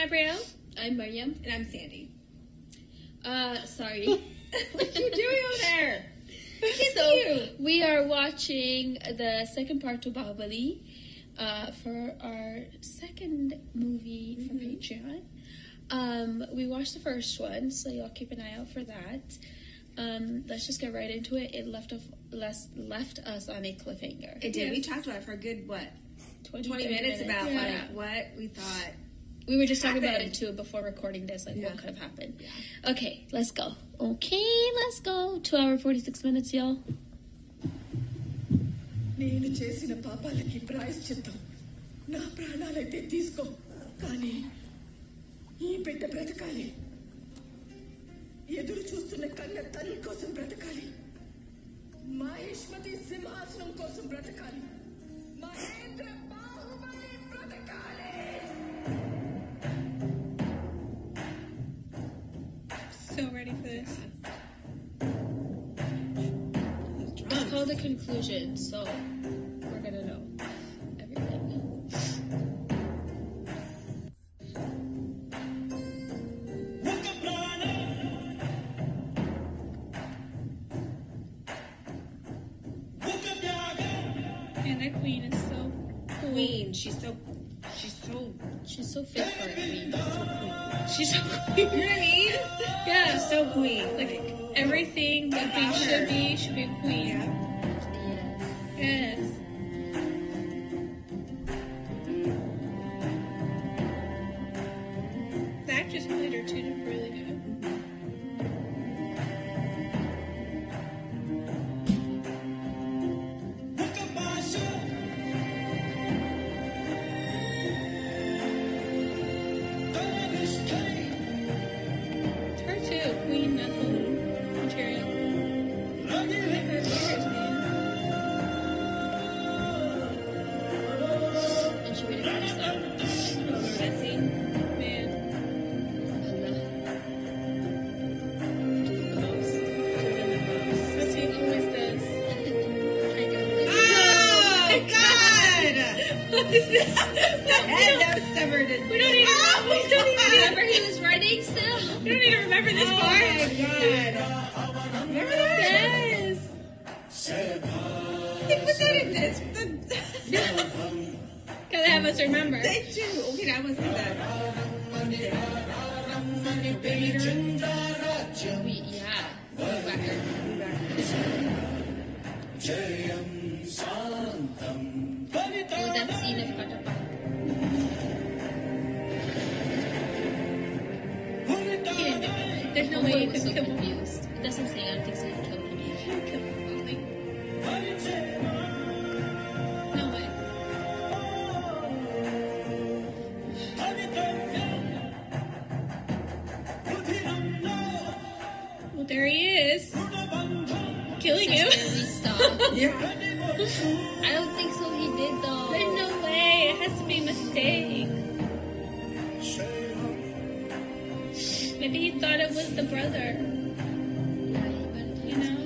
Abrielle. I'm Mariam. And I'm Sandy. Sorry. What are you doing over there? So, we are watching the second part to Bahubali for our second movie for Patreon. We watched the first one, so y'all keep an eye out for that. Let's just get right into it. It left us on a cliffhanger. It did. Yes. We talked about it for a good, 20 minutes about what we thought. We were just talking about it too before recording this, what could have happened. Yeah. Okay, let's go. 2 hours 46 minutes, y'all. నేను చేసిన పాపాలకి ప్రాయశ్చిత్తం నా ప్రాణాలైతే తీసుకో కానీ ఈ బిడ్డ బ్రతకాలి ఎదురు చూస్తున్న కన్న తల్లి కోసం బ్రతకాలి మహేష్మతి సింహాసనం కోసం బ్రతకాలి మహేంద్ర బాహుబలి బ్రతకాలి So ready for this. It's called the conclusion, so we're gonna know everything. And that queen is so queen. She's so fit for a queen. She's so queen. You know what I mean? Yeah. She's so queen. Like everything that queen should be a queen. Yeah. Yes. The actress who played her too did really good. That was severed. We don't even remember he was running still. We don't even remember this part. Oh my god. Remember that? Yes. They put that in this. Gotta have us remember. They do. Okay, now I want to see that. That scene of Katappa. There's no way he could be confused. It doesn't say. I don't think so. He killed him. No way. Well, there he is. Killing him. Yeah. I don't think so. He did though. There's no way. It has to be a mistake. Maybe he thought it was the brother. You know?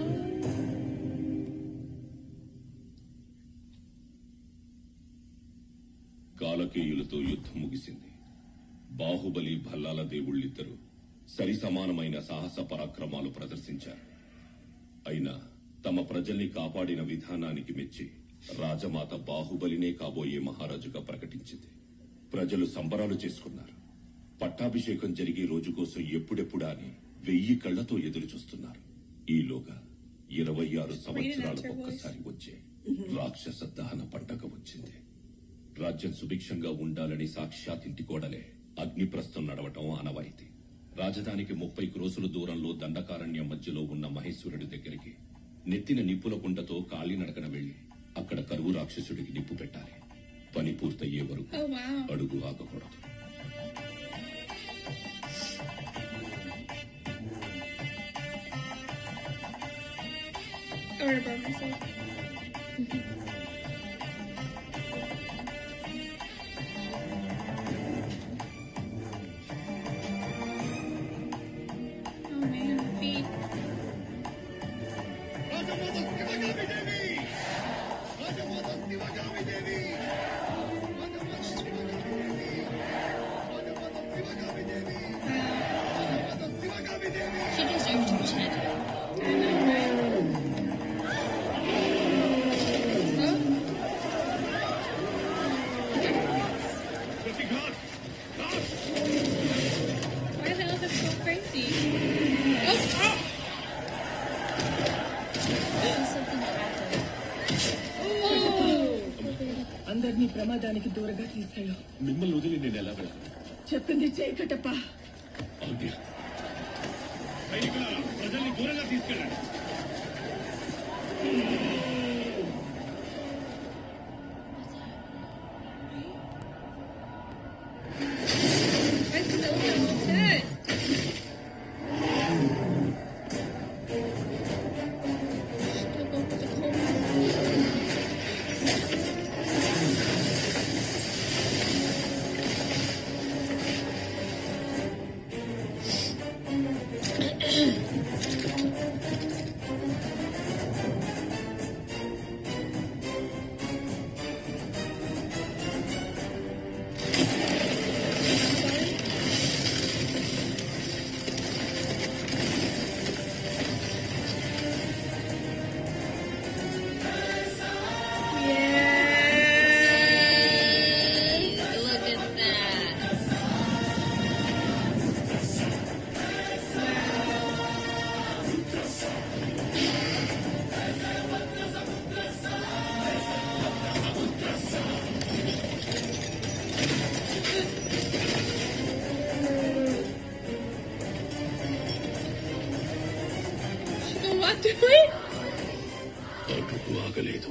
కాలకేయులతో యుద్ధం ముగిసింది. బాహుబలి భల్లాల దేవుళ్ళిద్దరూ సరి సమానమైన సాహస పరాక్రమాలు ప్రదర్శించారు. అయినా తమ ప్రజల్ని కాపాడిన విధానానికి మెచ్చి రాజమాత బాహుబలినే కాబోయే మహారాజుగా ప్రకటించింది. ప్రజలు సంబరాలు చేసుకున్నారు. పట్టాభిషేకం జరిగే రోజు కోసం ఎప్పుడెప్పుడా అని 1000 కళ్లతో ఎదురు చూస్తున్నారు. ఈలోగా 26 సంవత్సరాలకు ఒక్కసారి వచ్చే రాక్షస దహన పండగ వచ్చింది. రాజ్యం సుభిక్షంగా ఉండాలని సాక్షాత్ ఇంటి కోడలే అగ్నిప్రస్థం నడవటం ఆనవాయితీ. రాజధానికి 30 క్రోసుల దూరంలో దండకారణ్యం మధ్యలో ఉన్న మహేశ్వరుడి దగ్గరికి నెత్తిన నిప్పుల కుండతో కాలినడకన వెళ్లి అక్కడ కరువు రాక్షసుడికి నిప్పు పెట్టాలి. పని పూర్తయ్యే వరకు అడుగు ఆగకూడదు. I would have burned myself. Oh man, the feet. అందరినీ ప్రమాదానికి దూరంగా తీసుకెళ్ళు. మిమ్మల్ని వదిలి నేను ఎలా వెళ్ళను? చెప్పింది చేయకటప్ప. ప్రజల్ని దూరంగా తీసుకెళ్ళండి. అడుగు ఆగలేదు.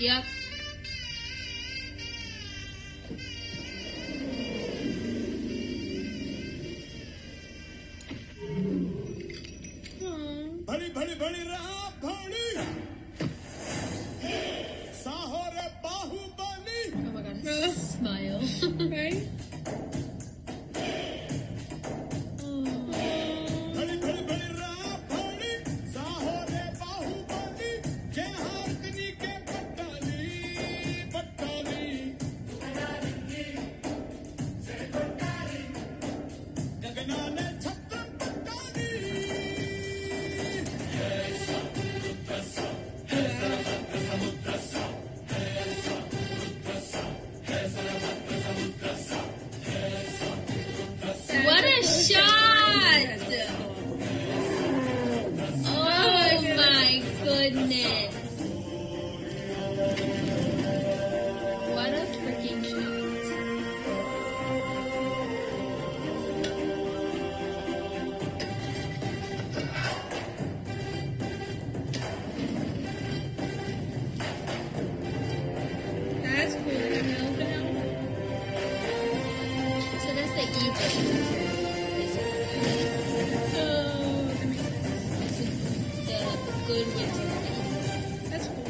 Yep. भड़ी भड़ी भड़ी रहा भड़ी साहो रे Baahubali. Oh my god, his smile. Right? भड़ी भड़ी भड़ी रहा भड़ी साहो रे बाहुबली. जय हाथनी के पट्टाली पट्टाली गगना ने छत्र पट्टाली. What a shot! Oh my goodness. What a freaking shot. That's cool. They have an elephant helmet. So that's the evil. Oh, that makes sense. The good winter. That's cool.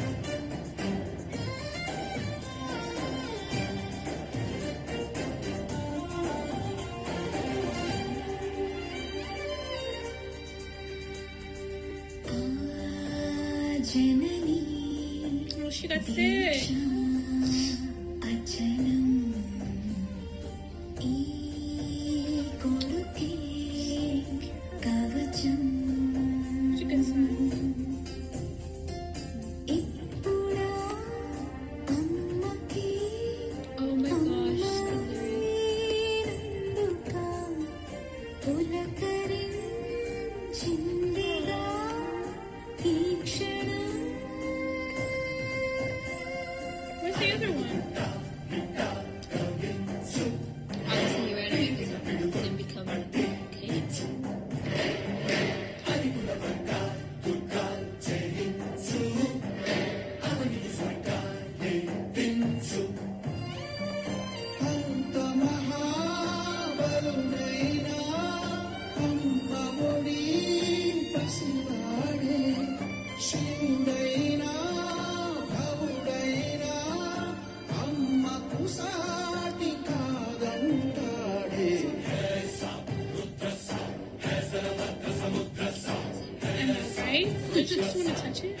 Oh, she got sick. It's a good sign. Oh my gosh, the lyrics. Where's the other one? Obviously, you ran away because it didn't become cake. అంత మహాబలునైనా అమ్మఒడి పసివాడే శివుడైనా భవుడైనా అమ్మకు సాటి కాదంటాడే. Am I right? Did you just want to touch it?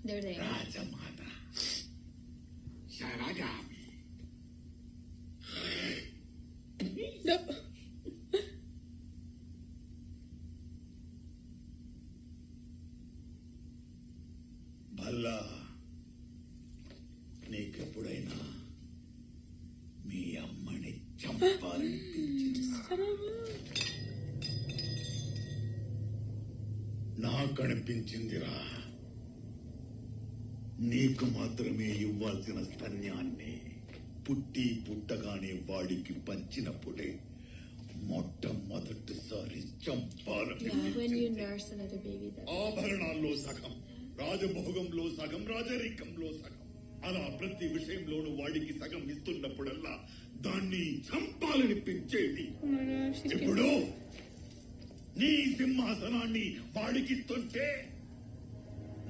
There they are. Rajmata శరగా No. Bhalla నీకెప్పుడైనా మీ అమ్మని చంపాలనిపించిందా? నాకనిపించిందిరా. నీకు మాత్రమే ఇవ్వాల్సిన స్తన్యాన్ని పుట్టగానే వాడికి పంచినప్పుడే మొట్టమొదటిసారి ఆభరణాల్లో సగం, రాజభోగంలో సగం, రాజరికంలో సగం, అలా ప్రతి విషయంలోనూ వాడికి సగం ఇస్తున్నప్పుడల్లా దాన్ని చంపాలనిపించేది. ఇప్పుడు నీ సింహాసనాన్ని వాడికిస్తుంటే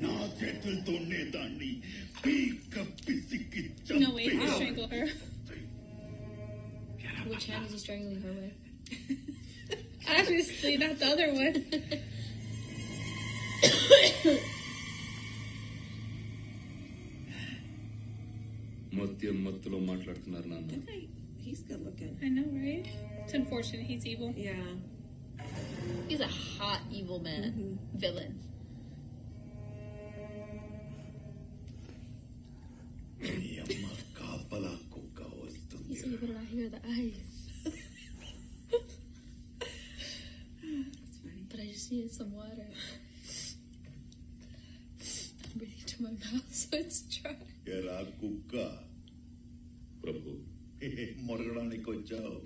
నా చేతులతోనే దాన్ని పీక పిసికి No, wait, he'll strangle her. Which hand is he strangling her with? Obviously, not the other one. మత్తులో మాట్లాడుతున్నారు నాన్న. He's good looking. I know, right? It's unfortunate he's evil. Yeah. He's a hot evil man. Villain. నీ అమ్మ కాపలా కుక్క వస్తుంది. You see, you better not hear the eyes. That's funny. But I just needed some water. I'm breathing to my mouth, so it's dry. ఎరా కుక్క, ప్రభు, మొరగడానికి వచ్చావు?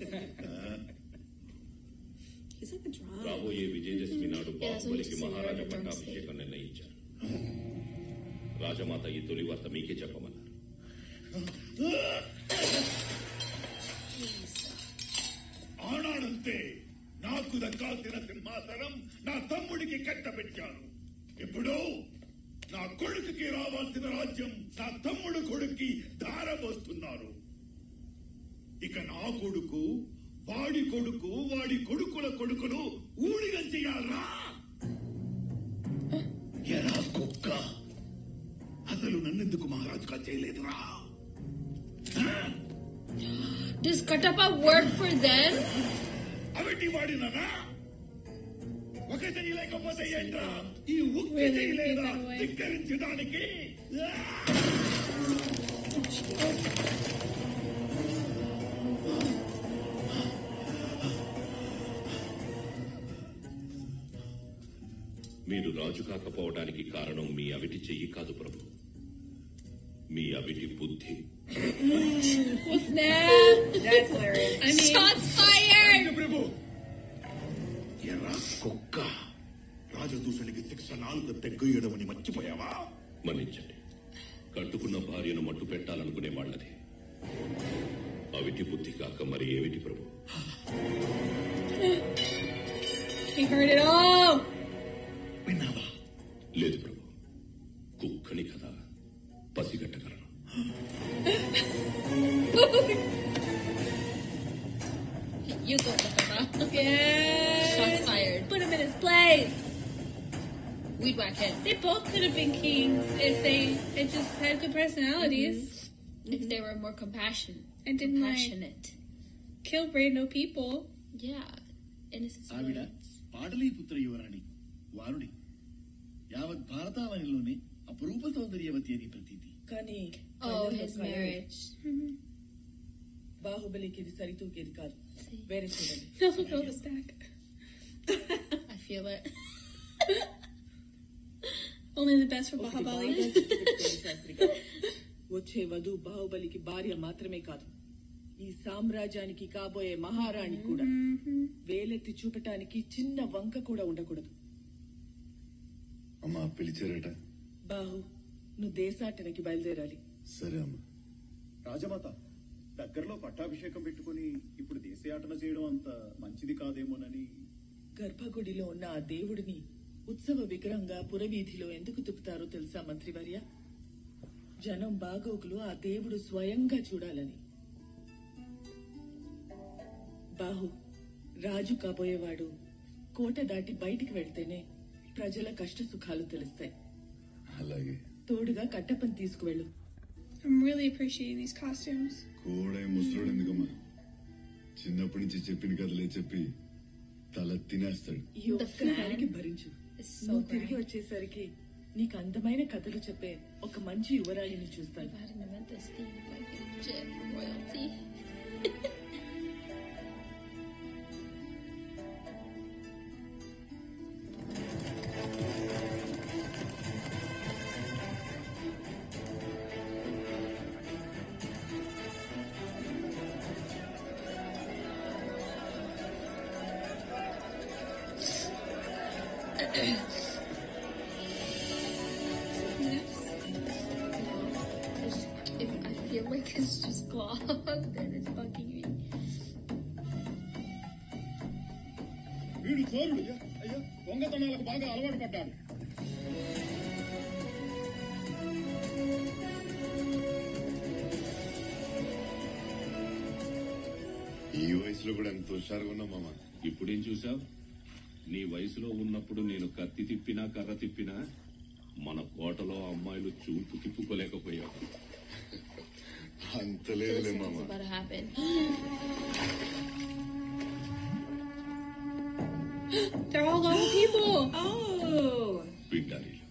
He's like a drum. రాబోయే విజయదశమి నాడు Yeah, that's what బాహుబలికి you said, Maharaja right? పట్టాభిషేకం నిర్ణయించారు. రాజమాత ఈ తొలి వార్త మీకే చెప్పమన్నారు. ఆనాడంతే నాకు దక్కాల్సిన సింహాసనం నా తమ్ముడికి కట్టబెట్టాను. ఇప్పుడు నా కొడుకుకి రావాల్సిన రాజ్యం నా తమ్ముడు కొడుక్కి ధారపోస్తున్నారు. ఇక నా కొడుకు, వాడి కొడుకు, వాడి కొడుకుల కొడుకును ఊడిగం చెయ్యాలరా? ఎరా కుక్క, అసలు నన్నెందుకు మహారాజుగా చేయలేదురా? Does Katappa work for them? అవిటి వాడినరా? ఒక చెయ్యి లేకపోతే ఏంట్రా? ఈ ఉక్కి Really? చేయలేదా That way? ధిక్కరించడానికి? మీరు రాజు కాకపోవడానికి కారణం మీ అవిటి చెయ్యి కాదు ప్రభు, మీ అవిటి బుద్ధి. Well, snap! That's hilarious. I mean, shots fired! ప్రభు, ఎరా కుక్క, రాజదూషణకి శిక్ష 4 తెగ్గొయ్యడమని మర్చిపోయావా? మన్నించండి, కట్టుకున్న భార్యను మట్టు పెట్టాలనుకునే వాళ్ళది అవిటి బుద్ధి కాక మరి ఏమిటి ప్రభు? He heard it all! విన్నావా? లేదు ప్రభు, కుక్కని కదా పసిగట్టగలను. You go, Katappa. Yeah! Shots fired. Put him in his place! We'd whack him. They both could have been kings if they just had good personalities. If they were more compassionate. And didn't compassionate. Kill random people. Yeah. Innocent ఆవిడ civilians. Pataliputra యువరాణి వారుడి యావత్ భారతావనిలోనే అపురూప సౌందర్యవతి అని ప్రతీతి. కానీ Oh, his marriage. బాహుబలికి ఇది సరితూకేది కాదు. వేరే చూడండి. No, the stack. I feel it. Only the best for ఒకటి Bahubali. బాగా గుర్తుపెట్టుకోండి శాస్త్రి గారు. వచ్చే వధు బాహుబలికి భార్య మాత్రమే కాదు, ఈ సామ్రాజ్యానికి కాబోయే మహారాణి కూడా. వేలెత్తి చూపటానికి చిన్న వంక కూడా ఉండకూడదు. అమ్మా పిలిచారట. బాహు, నువ్వు దేశాటనకి బయలుదేరాలి. సరే అమ్మా. రాజమాత, దగ్గరలో పట్టాభిషేకం పెట్టుకుని ఇప్పుడు దేశయాటన చేయడం అంత మంచిది కాదేమోనని. గర్భగుడిలో ఉన్న ఆ దేవుడిని ఉత్సవ విగ్రహంగా పురవీధిలో ఎందుకు తిప్పుతారో తెలుసా మంత్రివర్య? జనం బాగోగులు ఆ దేవుడు స్వయంగా చూడాలని. బాహు రాజు కాబోయేవాడు కోట దాటి బయటికి వెళ్తేనే ప్రజల కష్ట సుఖాలు తెలుస్తాయి. అలాగే తోడుగా కట్టపని తీసుకువెళ్ళు. I'm really appreciating these costumes. కోడే ముసలోడు ఎందుకమ్మా, చిన్నప్పటి నుంచి చెప్పిన కథలే చెప్పి తల తినేస్తాడు. ఈ ఒక్కసారికి భరించు. నువ్వు తిరిగి వచ్చేసరికి నీకు అందమైన కథలు చెప్పే ఒక మంచి యువరాణిని చూస్తాను. I hadn't meant this theme like legit royalty. If I feel like it's just clogged and it's bugging me. వీడు చోరుడు అయ్యా, దొంగతనాలకు బాగా అలవాటు పడ్డాడు. ఈ వయసులో కూడా ఎంత హుషారుగా ఉన్నాం మామ. ఇప్పుడేం చూసావు? నీ వయసులో ఉన్నప్పుడు నేను కత్తి తిప్పినా కర్ర తిప్పినా మన కోటలో అమ్మాయిలు చూపు తిప్పుకోలేకపోయావు. అంత లేదులే What's మామ. about to happen? They're all little people. Oh. పిండారీలు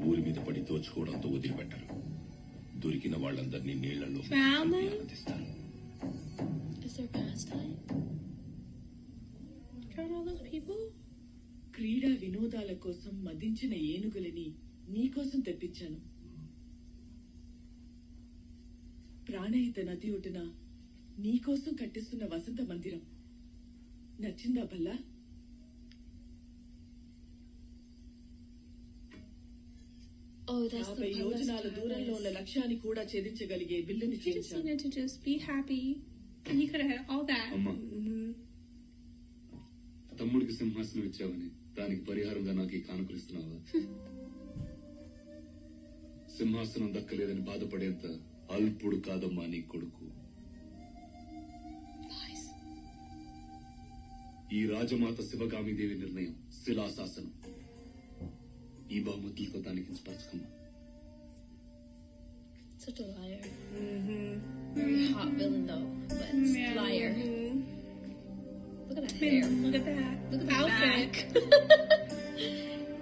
ఊరి మీద పడి దోచుకోవడంతో వదిలిపెట్టరు. దొరికిన వాళ్ళందరినీ నీళ్లలో Found them? ఆనందిస్తారు. Is there pastime? They're all little people. క్రీడా వినోదాల కోసం మదించిన ఏనుగులని నీకోసం తెప్పించాను. ప్రాణహిత నది ఒడ్డున నీకోసం కట్టిస్తున్న వసంత మందిరం నచ్చిందా బల్లా? Oh, that's the 50 యోజనాల దూరంలో ఉన్న లక్ష్యాన్ని కూడా ఛేదించగలిగే బిల్లుని He just చేయించాను. needed to just be happy. And he could have had all that. అమ్మా, తమ్ముడికి సింహాసనం ఇచ్చావని దానికి పరిహారంగా నాకు ఈ కానుకలు ఇస్తున్నావా? సింహాసనం దక్కలేదని బాధపడేంత అల్పుడు కాదమ్మా నీ కొడుకు. Lies. ఈ రాజమాత శివగామిదేవి నిర్ణయం శిలాశాసనం. ఈ బహుమతులతో దానికి స్పర్శకమ్మా. Such a liar. Very hot villain though, but Yeah. liar. Look at that hair. Look at that. Look at the outfit. back.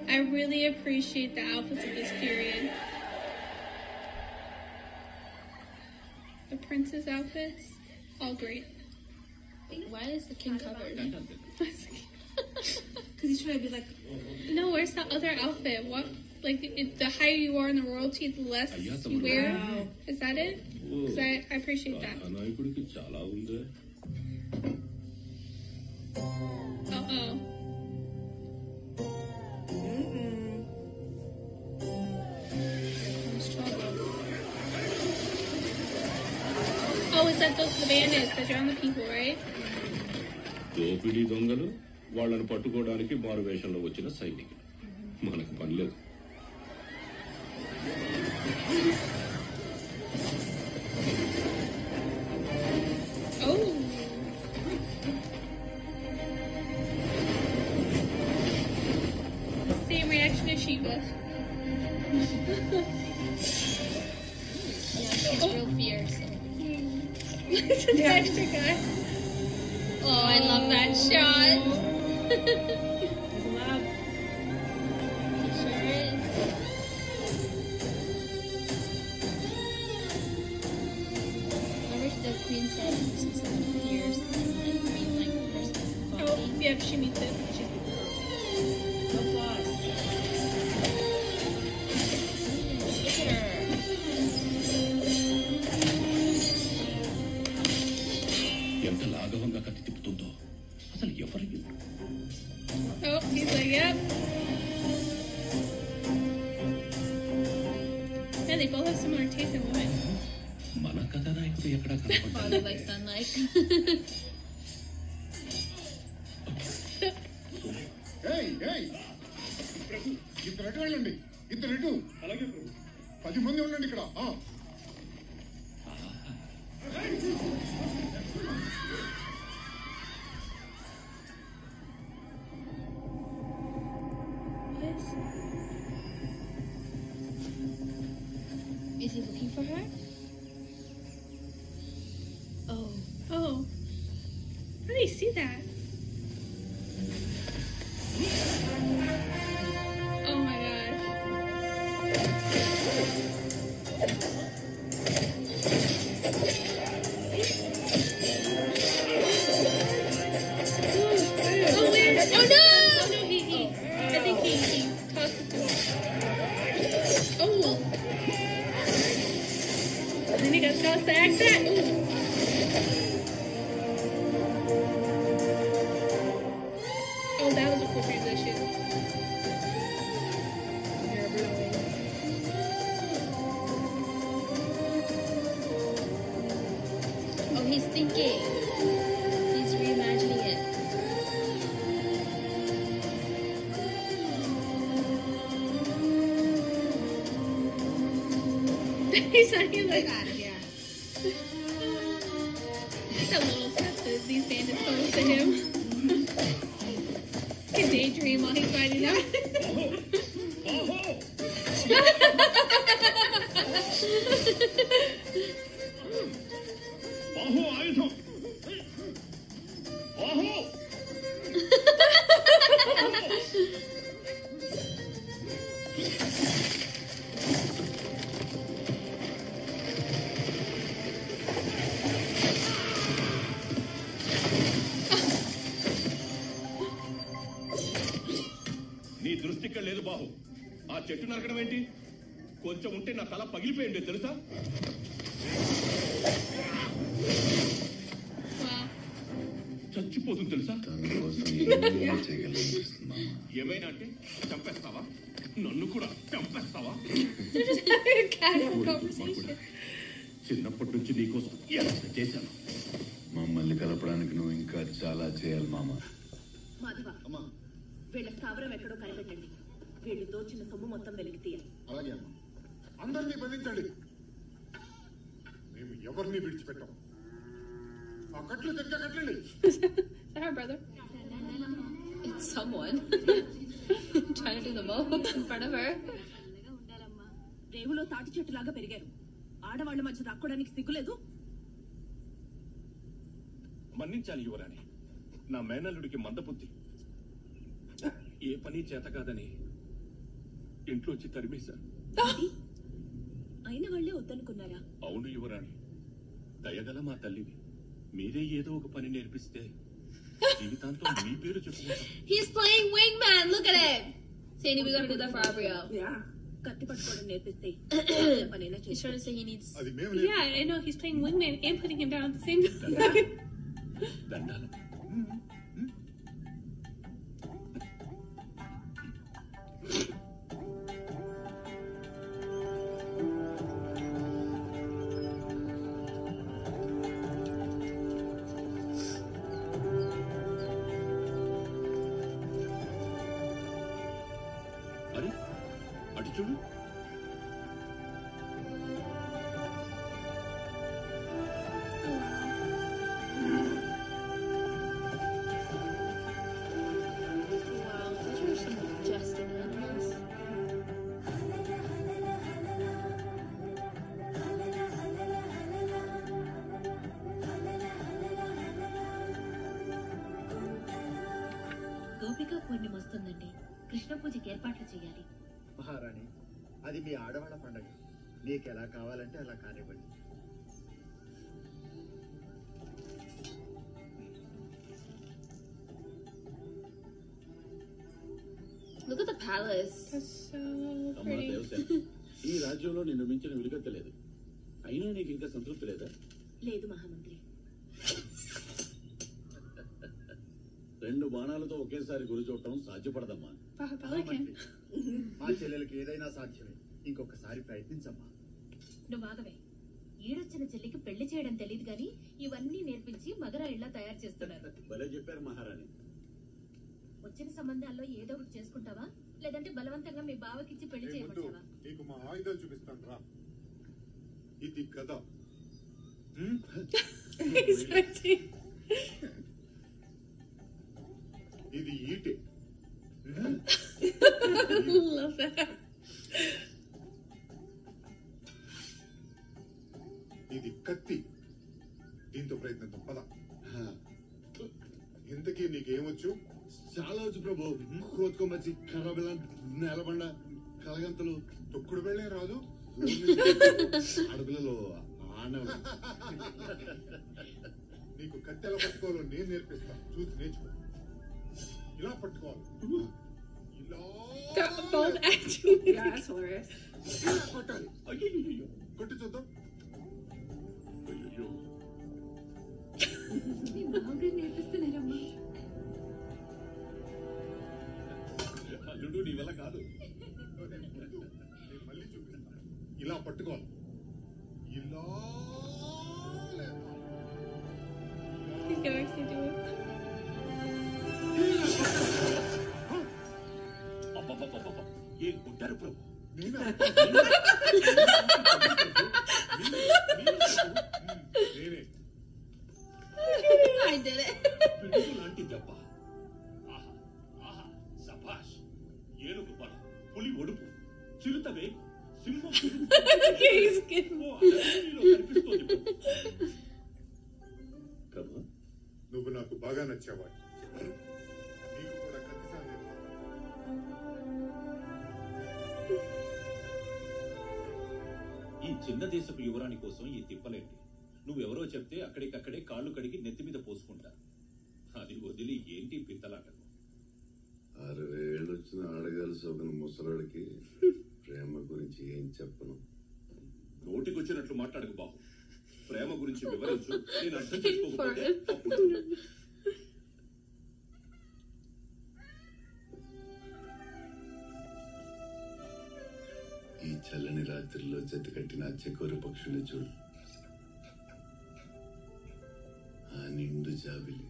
I really appreciate the outfits of this period. The princess outfits, all great. Why is the king covered? Because he's trying to be like, No, where's the other outfit? What? Like, the higher you are in the royalty, the less you wear? Is that it? Because I appreciate that. నాయకుడికి చాలా ఉంది. Uh-oh. Oh, is that the bandits that drown the people, right? దోపిడీ దొంగలు వాళ్ళను పట్టుకోవడానికి మారు వేషంలో వచ్చిన సైనికులు. మనకు పని లేదు. Oh. Same reaction as Sheba. Yeah, she's real fierce. It's an extra guy. Oh, I love that shot. he's allowed. He sure is. Remember the queen said since I'm fierce and like queen like person Oh, quality. yep, she meets it. Applause. Look at her. ఎంత లాఘవంగా కత్తి తిప్పుతుందో అసలు ఎవరు? Oh, he's like, yep. Yeah, they both have similar taste in women. మన కథానాయకుడు ఎక్కడా కనపడ్డా? Father like son like. ఏయ్, ఏయ్, ఇద్దరు అటు వెళ్ళండి, ఇద్దరు రెడ్డు అలాగే 10 మంది ఉండండి ఇక్కడ. Is he looking for her? Oh. Oh. How did he see that? Oh my gosh. Oh, where? Oh no! Oh no, I think he tossed it to him. Oh. Then he got tossed to exit. Oh, that was a cool transition. Oh, he's thinking. He's reimagining it. He's not even like that. Yeah. That little stuff that these bandits pose to him. He can daydream while he's fighting out. బాహు ఆయుధం బాహు నీ దృష్టి ఇక్కడ లేదు బాహు. ఆ చెట్టు నరకడం ఏంటి? కొంచెం ఉంటే నా తల పగిలిపోయింది తెలుసా? చచ్చిపోతుంది తెలుసా? ఏమైనా అంటే చంపేస్తావా? నన్ను కూడా చంపేస్తావా? చిన్నప్పటి నుంచి నీకోసం ఎంత చేశాను. మమ్మల్ని కలపడానికి నువ్వు ఇంకా చాలా చేయాలి మామ. మాధవ, వీళ్ళ స్థావరం ఎక్కడో కనిపెట్టండి. వీళ్ళు దోచిన సొమ్ము మొత్తం వెలికి తీయాలి. అలాగే అమ్మా. అందరినీ బంధించండి. మేము ఎవరిని విడిచిపెట్టాం. ఆ కట్లు దగ్గర కట్టండి. Is that her brother? It's someone trying to do the most in front of her. రేవులో తాటి చెట్టులాగా పెరిగారు. ఆడవాళ్ల మధ్య దాక్కోడానికి సిగ్గులేదు. మన్నించాలి యువరాణి. నా మేనల్లుడికి మందబుద్ధి. ఏ పని చేత కాదని ఇంట్లోంచి తరిమేశారు. అయిన వాళ్లే వద్దనుకున్నారా? అవును యువరాణి, దయగల మా తల్లిని మీరే ఏదో ఒక పని నేర్పిస్తే జీవితాంతం మీ పేరు చెప్పుకుంటాం. He's playing wingman. Look at him. Sandy, we gotta do that for Abriel. Yeah. కత్తి పట్టుకోవడం నేర్పిస్తే పనేనా చేసి. He's trying to say he needs. Yeah, I know he's playing wingman and putting him down at the same time. దండాలు. అరే అటు చూడు. Wow, those are some majestic animals. గోపికా పూర్ణిమ వస్తుందండి. కృష్ణ పూజకి ఏర్పాట్లు చేయాలి. మహారాణి, అది మీ ఆడవాళ్ళ పండగ. నీకు ఎలా కావాలంటే అలా కానివ్వండి. Look at the palace. That's so అమ్మా pretty. దేవసేన, ఈ రాజ్యంలో నిన్ను మించిన విలుగత లేదు. అయినా నీకు ఇంకా సంతృప్తి లేదా? లేదు మహామంత్రి. 2 బాణాలతో ఒకేసారి గురి చూడటం సాధ్యపడదమ్మా. మా చెల్లెలకి ఏదైనా సాధ్యమే. ఇంకొకసారి ప్రయత్నించమ్మా. నువ్వు ఆగవే. ఈడొచ్చిన చెల్లికి పెళ్లి చేయడం తెలియదు గాని ఇవన్నీ నేర్పించి మగరాయిళ్లా తయారు చేస్తున్నారు. భలే చెప్పారు మహారాణి. వచ్చిన సంబంధాల్లో ఏదో ఒకటి చేసుకుంటావా లేదంటే బలవంతంగా మీ బావకిచ్చి పెళ్లి చేయమంటావా? నీకు మా ఆయుధాలు చూపిస్తాను రా. ఇది కథ. ఇది ఈటే. Love that. ఇది కత్తి. దీంతో ప్రయత్నిద్దాం పద. ఇంతకీ నీకేమొచ్చు? చాలా వచ్చు ప్రభు. కోతుకోమచ్చి కర్రబెల్ల నేలబండ కలగంతలు తొక్కుడు వెళ్ళే రాదు. ఆడపిల్లలు ఆడవాళ్ళు. నీకు కత్తి ఎలా పట్టుకోవాలో నేను నేర్పిస్తా. చూసి నేర్చుకో. ఇలా పట్టుకోవాలి. ఇలా పట్టాలి. కొట్టి చూద్దాం. నేర్పిస్తున్నారమ్మా. అల్లుడు నీ వల్ల కాదు. మళ్ళీ చూపిస్తా. ఇలా పట్టుకోవాలి. ఇలా He's gonna actually do it. ఏం కొట్టారు ప్రభు? నేనే I did it. పిడుగు లాంటి దెబ్బ. ఆహా ఆహా సభాష్. ఏనుగు బలం, పులి ఒడుపు, చిరుత వేగు, సింహం కనిపిస్తోంది ప్రభు. నువ్వు నాకు బాగా నచ్చావా? నీకు కూడా కత్తి సాయం. ఈ చిన్న దేశపు యువరాణి కోసం ఈ తిప్పలేంటి? నువ్వెవరో చెప్తే అక్కడికక్కడే కాళ్ళు కడిగి నెత్తి మీద పోసుకుంటా. అది వదిలి ఏంటి పిత్తలాటకు? 60 ఏళ్ళు వచ్చిన ఆడగారు సోకన ముసలాడికి ప్రేమ గురించి ఏం చెప్పను. నోటికొచ్చినట్లు మాట్లాడకు బాబు. ప్రేమ గురించి వివరించు. నేను అర్థం చేసుకోకపోతే అప్పుడు. ఈ చల్లని రాత్రిలో జత కట్టిన చెకోరు పక్షుల్ని చూడు. ఆ నిండు జాబిలి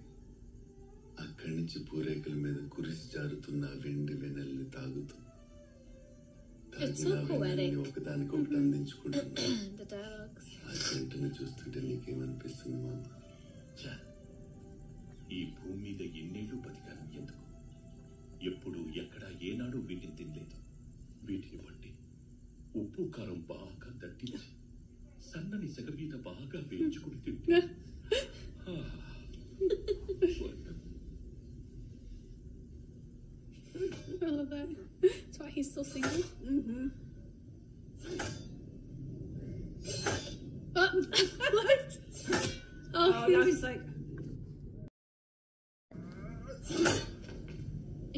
అక్కడి నుంచి పూరేకల మీద కురిసి జారుతున్న వెండి వెన్నెల్ని తాగుతూ ఒకదానికొకటి అందించుకుంటున్నా. ఆ జంటను చూస్తుంటే నీకేమనిపిస్తుంది మామ? ఈ భూమి మీద ఎన్నేళ్లు బతికాను ఎందుకు? ఎప్పుడు ఎక్కడ ఏనాడు వీటిని తినలేదు. వీటిని వండి ఉప్పు కారం బాగా దట్టించి సన్నని సెగ మీద బాగా వేయించుకుని తింటే I love that. That's why he's still single. What? Oh, now he's like.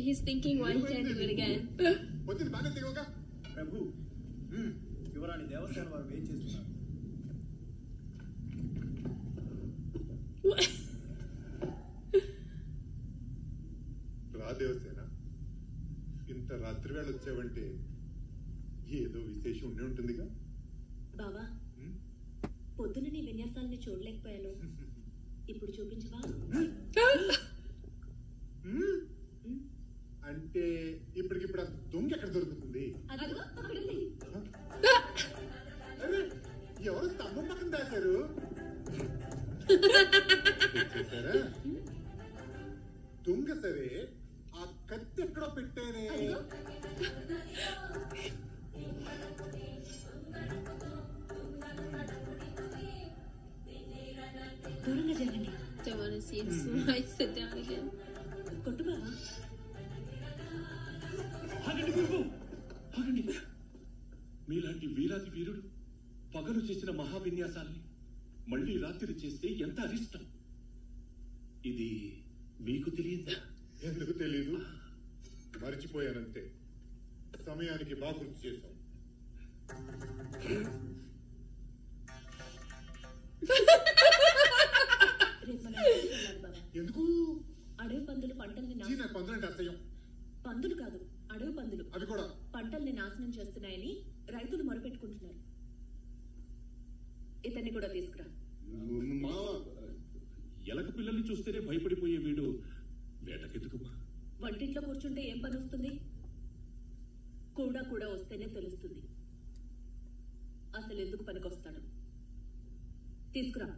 He's thinking why he can't do it again. వచ్చింది బాగా దిగవగా. ప్రభు, యువరాణి దేవసేన వారు ఏం చేస్తున్నారు? రా దేవసేన, ఇంత రాత్రి వేళ వచ్చావంటే ఏదో విశేషం ఉండి ఉంటుందిగా. బావా, పొద్దున నీ విన్యాసాలని చూడలేకపోయాను. ఇప్పుడు చూపించవా? అంటే ఇప్పటికిప్పుడు ఆ దొంగ ఎక్కడ దొరుకుతుంది? అరే, ఎవరు స్తంభం పక్కన దాశారు? చేశారా? దొంగ సరే, ఆ కత్తి ఎక్కడో పెట్టారే. దూరంగా జరగండి. Don't want to see him slide, sit down again. కొట్టు బావా. ఆగండి. మీలాంటి వీరాది వీరుడు పగలు చేసిన మహావిన్యాసాల్ని మళ్ళీ రాత్రి చేస్తే ఎంత అరిష్టం. ఇది మీకు తెలియదా? ఎందుకు తెలీదు? మర్చిపోయానంతే. సమయానికి బాగా గుర్తు చేశాం. ఎందుకు? అడవి పందులు పంటల్ని పందులంటే అసహ్యం. పందులు కాదు, అడవి పందులు. అవి కూడా పంటల్ని నాశనం చేస్తున్నాయని రైతులు మొరపెట్టుకుంటున్నారు. ఇతన్ని కూడా తీసుకురా. ఎలక పిల్లల్ని చూస్తేనే భయపడిపోయే వీడు వేటకెందుకుమా? వంటింట్లో కూర్చుంటే ఏం పని వస్తుంది? కూడా కూడా వస్తేనే తెలుస్తుంది అసలు ఎందుకు పనికొస్తాడు. తీసుకురా.